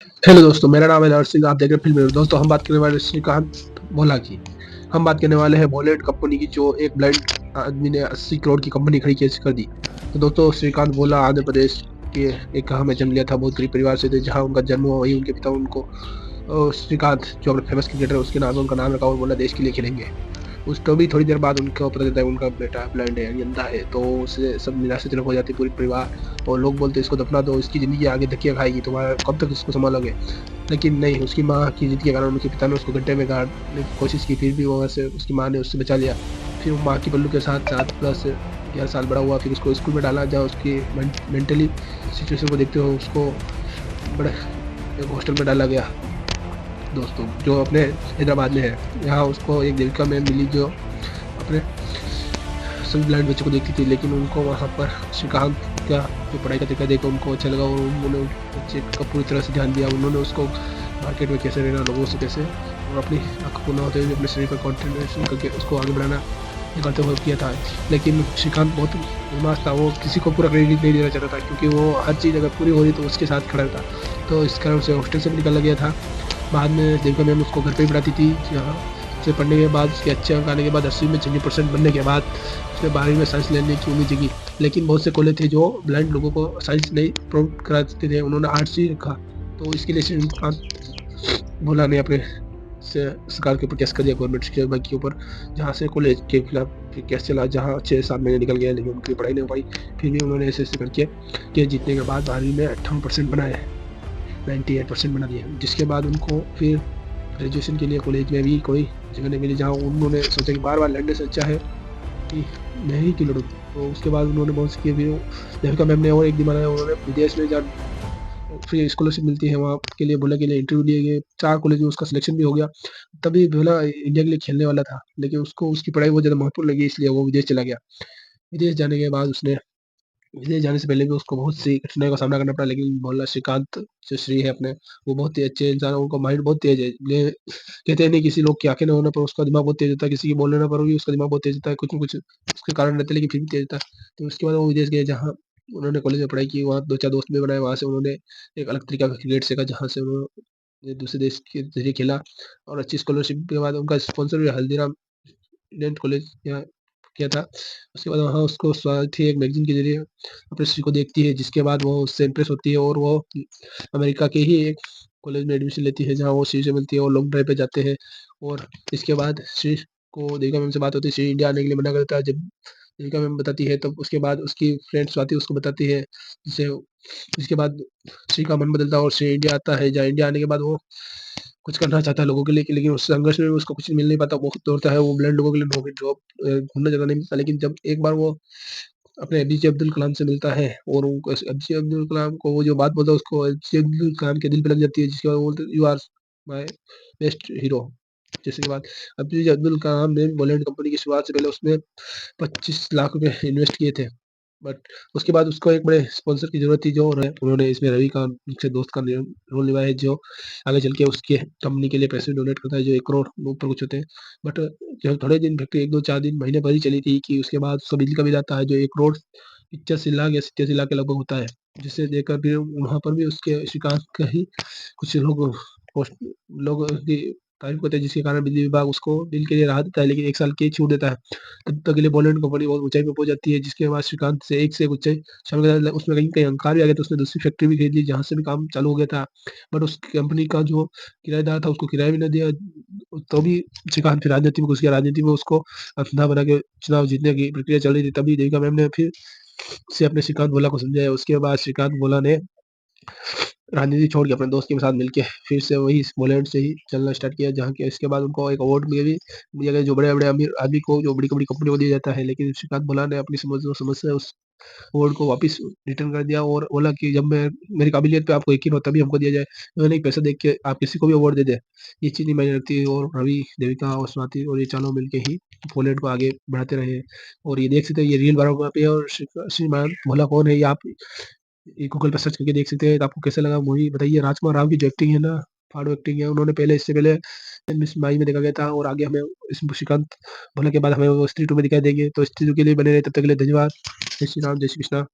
Hello दोस्तों, मेरा नाम है नरसिंह सिंह, आप देख रहे हैं फ़िल्मी न्यूज़। दोस्तों, हम बात करने वाले श्रीकांत भोला की। हम बात करने वाले हैं बॉलीवुड कंपनी की, जो एक ब्लाइंड आदमी ने 80 करोड़ की कंपनी खड़ी कैसे कर दी। तो दोस्तों, श्रीकांत भोला आंध्र प्रदेश के एक गाँव में जन्म लिया था। बहुत गरीब परिवार से थे, जहाँ उनका जन्म हुआ वहीं उनके पिता उनको श्रीकांत, जो अपने फेमस क्रिकेटर है, उसके नाम पे उनका नाम रखा और बोला देश के लिए खेलेंगे। उस तो भी थोड़ी देर बाद उनको पता चलता है उनका बेटा ब्लाइंड है, यानी अंधा है, तो उससे सब निराशाजनक हो जाती है पूरी परिवार। और लोग बोलते हैं इसको दफना दो, इसकी ज़िंदगी आगे धक्कियाँ खाएगी, तुम्हारा कब तक इसको सँभालोगे? लेकिन नहीं, उसकी माँ की ज़िद के कारण उनके पिता ने उसको गड्ढे में गाड़ने की कोशिश की, फिर भी वो वैसे उसकी माँ ने उससे बचा लिया। फिर वो माँ की पल्लू के साथ 7 प्लस 11 साल बड़ा हुआ, फिर उसको स्कूल में डाला, जहाँ उसकी मेंटली सिचुएशन को देखते हुए उसको बड़े एक हॉस्टल में डाला गया दोस्तों, जो अपने हैदराबाद में है। यहाँ उसको एक देविका मैम मिली, जो अपने सभी ब्लाइंड बच्चों को देखती थी, लेकिन उनको वहाँ पर श्रीकांत का जो पढ़ाई का तरीका देखकर उनको अच्छा लगा और उन्होंने उस बच्चे का पूरी तरह से ध्यान दिया। उन्होंने उसको मार्केट में कैसे रहना, लोगों से कैसे, और अपनी आँखों को ना होते हुए अपने शरीर पर कॉन्सन्ट्रेशन करके उसको आगे बढ़ाना, ये करते हुए किया था। लेकिन श्रीकांत बहुत बदमाश था, वो किसी को पूरा क्रेडिट नहीं देना चाहता था, क्योंकि वो हर चीज़ अगर पूरी हो रही तो उसके साथ खड़ा था। तो इस कारण उसे हॉस्टल से भी निकाला गया था। बाद में देविका मैम उसको घर पे ही पढ़ाती थी, जहाँ से पढ़ने के बाद, उसके अच्छे अंक आने के बाद, 80 में 96% बनने के बाद उसने 12वीं में साइंस लेने की उम्मीद जगी। लेकिन बहुत से कॉलेज थे जो ब्लाइंड लोगों को साइंस नहीं प्रोवाइड कराते थे, उन्होंने आर्ट्स ही रखा। तो इसके लिए श्रीकांत भोला ने अपने से सरकार के ऊपर केस कर दिया, गवर्नमेंट के के ऊपर, जहाँ से कॉलेज के खिलाफ फिर केस चला, जहाँ 6-7 महीने निकल गए, लेकिन उनकी पढ़ाई नहीं हो पाई। फिर भी उन्होंने ऐसे-ऐसे करके केस जीतने के बाद 12वीं में 58% बनाए, 98% बना दिए। जिसके बाद उनको फिर ग्रेजुएशन के लिए कॉलेज में भी कोई जगह नहीं मिली, जहाँ उन्होंने सोचा कि बार-बार लड़ने से अच्छा है कि मैं ही क्यों लड़ूँ। तो उसके बाद उन्होंने बहुत सी किए, फिर देविका मैम ने और एक दिन बनाया, उन्होंने विदेश में जा फ्री स्कॉलरशिप मिलती है वहाँ के लिए, भोला के लिए इंटरव्यू लिए गए, 4 कॉलेज में उसका सिलेक्शन भी हो गया। तभी भोला इंडिया के लिए खेलने वाला था, लेकिन उसको उसकी पढ़ाई बहुत ज़्यादा महत्वपूर्ण लगी, इसलिए वो विदेश चला गया। विदेश जाने के बाद उसने, विदेश जाने से पहले भी उसको बहुत सी कठिनाइयों का सामना करना पड़ा, लेकिन भोला श्रीकांत जो श्री है अपने, वो बहुत ही अच्छे इंसान हैं, उनका माइंड बहुत तेज़ है। ले कहते हैं नहीं, किसी लोग की आँखें ना होने पर उसका दिमाग बहुत तेज़ होता है, किसी के बोलने ना पर भी उसका दिमाग बहुत तेज़ होता है, कुछ न कुछ उसके कारण रहते हैं, लेकिन फिर भी तेज़ होता है। तो उसके बाद वो विदेश गए, जहाँ उन्होंने कॉलेज में पढ़ाई की, वहाँ 2-4 दोस्त भी बनाए, वहाँ से उन्होंने एक अलग तरीका का क्रिकेट सीखा, जहाँ से उन्होंने दूसरे देश के ज़रिए खेला, और अच्छी स्कॉलरशिप के बाद उनका स्पॉन्सर भी हल्दीराम स्टूडेंट कॉलेज यहाँ किया था। उसके बाद वहाँ उसको स्वाति एक मैगज़ीन के ज़रिए अपने श्री को देखती है, जिसके बाद वो उससे इम्प्रेस होती है, और वो अमेरिका के ही एक कॉलेज में एडमिशन लेती है, जहाँ वो श्री से मिलती है और लॉन्ग ड्राइव पे जाते हैं। और इसके बाद श्री को देविका मैम से बात होती है, श्री इंडिया आने के लिए मना करता है। जब देविका मैम बताती है, तब उसके बाद उसकी फ्रेंड स्वाति उसको बताती है, जिससे इसके बाद श्री का मन बदलता है और श्री इंडिया आता है, जहाँ इंडिया आने के बाद वो कुछ करना चाहता है लोगों के लिए, कि लेकिन उस संघर्ष में उसको कुछ मिल नहीं पाता, बहुत दौड़ता है वो ब्लाइंड लोगों के लिए, नौकरी जॉब ढूँढने जगह नहीं मिलता। लेकिन जब एक बार वो अपने एपीजे अब्दुल कलाम से मिलता है, और वो एपीजे अब्दुल कलाम को वो जो बात बोलता है, उसको एपीजे अब्दुल कलाम के दिल पे लग जाती है, जिसके बाद वो बोलते हैं, "you are my best hero." जिसके बाद एपीजे अब्दुल कलाम ने बॉलीवुड कंपनी की शुरुआत से पहले उसमें 25 लाख रुपए इन्वेस्ट किए थे। बट उसके बाद उसको एक बड़े स्पॉन्सर की ज़रूरत थी, जो उन्होंने इसमें रवि का मुख्य दोस्त का रोल निभाया है, जो आगे चल के उसके कंपनी के लिए पैसे डोनेट करता है, जो 1 करोड़ ऊपर कुछ होते हैं। बट जब थोड़े दिन फैक्ट्री 1-2 4 दिन, महीने भर ही चली थी, कि उसके बाद उसको बिजली का बिल आता है, जो 1 करोड़ 85 लाख या 87 लाख के लगभग होता है। जिसे देखकर फिर वहाँ पर भी उसके श्रीकांत का ही कुछ लोग पोस्ट लोग की तारीफ़ करते हैं, जिसके कारण बिजली विभाग उसको बिल के लिए राहत देता है, लेकिन 1 साल की छूट देता है। तब तक के लिए बॉलीवुड कंपनी बहुत ऊँचाई पे पहुँच जाती है, जिसके बाद श्रीकांत से एक ऊँचाई उसमें कहीं-कहीं अहंकार भी आ गया, तो उसने दूसरी फैक्ट्री भी खरीद ली, जहाँ से भी काम चालू हो गया था। बट उस कंपनी का जो किराएदार था, उसको किराया भी ना दिया, तो भी श्रीकांत फिर राजनीति में घुस गया। राजनीति में उसको अंधा बना के चुनाव जीतने की प्रक्रिया चल रही थी, तभी देविका मैम ने फिर से अपने श्रीकांत बोला को समझाया। उसके बाद श्रीकांत बोला ने राजनीति छोड़ के अपने दोस्त के साथ मिलके फिर से वही बॉलीवुड से ही चलना स्टार्ट किया, जहाँ के इसके बाद उनको एक अवार्ड में भी दिया गया, जो बड़े-बड़े अमीर आदमी को, जो बड़ी-बड़ी कंपनी को दिया जाता है। लेकिन श्रीकांत बोला ने अपनी समझ से उस अवार्ड को वापस रिटर्न कर दिया, और बोला कि जब मैं मेरी काबिलियत पे आपको यकीन हो तभी हमको दिया जाए। नहीं, पैसा देख के आप किसी को भी अवार्ड दे दें, ये चीज़ नहीं मायने रखती है। और रवि, देविका और स्वाति और ये चारों मिलके ही बॉलीवुड को आगे बढ़ाते रहे। और ये देख सकते हैं, ये रियल बायोग्राफी है, और श्रीमान भोला कौन है, ये आप ये गूगल पे सर्च करके देख सकते हैं। तो आपको कैसा लगा मूवी बताइए। राजकुमार राव की जो एक्टिंग है ना, फाड़ो एक्टिंग है। उन्होंने पहले, इससे पहले मिस माई में देखा गया था, और आगे हमें इस श्रीकांत भोला के बाद हमें वो स्त्री 2 में दिखाई देंगे। तो इस चीज़ों के लिए बने रहे, तब तक के लिए धन्यवाद। जय श्री राम, जय श्री कृष्णा।